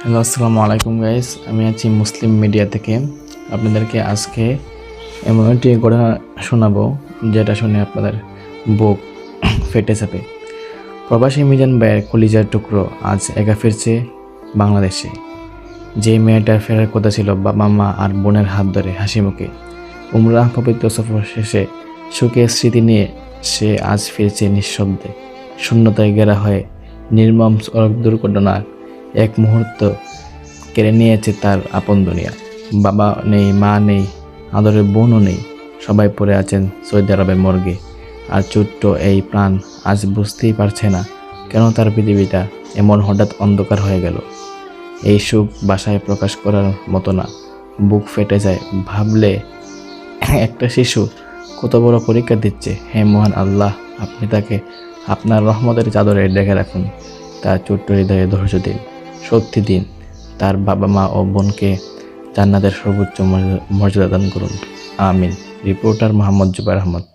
Hello, আসসালামু আলাইকুম guys. আমি আছি মুসলিম মিডিয়া থেকে। আপনাদেরকে আজকে এমন একটি ঘটনা শোনাবো যেটা শুনে আপনাদের বুক ফেটে যাবে। প্রবাসী মিজান ভাইয়ের কলিজার টুকরো আজ একা ফিরছে বাংলাদেশে। যে মেয়েটার ফেরার কথা ছিল বাবা মা আর বোনের হাত ধরে হাসি মুখে, উমরাহ পবিত্র সফর শেষে সুখের স্মৃতি নিয়ে সে আজ ফিরছে নিঃশব্দে, শূন্যতায় ঘেরা হয়ে। নির্মম সড়ক দুর্ঘটনার এক মুহূর্ত কেড়ে নিয়েছে তার আপন দুনিয়া। বাবা নেই, মা নেই, আদরের বোনও নেই। সবাই পড়ে আছেন সৌদি আরবের মর্গে। আর ছোট্ট এই প্রাণ আজ বুঝতেই পারছে না কেন তার পৃথিবীটা এমন হঠাৎ অন্ধকার হয়ে গেল। এই সুখ ভাষায় প্রকাশ করার মতো না, বুক ফেটে যায় ভাবলে। একটা শিশু কত বড় পরীক্ষা দিচ্ছে। হে মহান আল্লাহ, আপনি তাকে আপনার রহমতের চাদরে ডেকে রাখুন। তার ছোট্ট হৃদয়ে ধৈর্য দিন, শক্তি দিন। তার বাবা মা ও বোনকে জান্নাতের সর্বোচ্চ মর্যাদা দান করুন। আমিন। রিপোর্টার মোহাম্মদ জুবাইর আহমদ।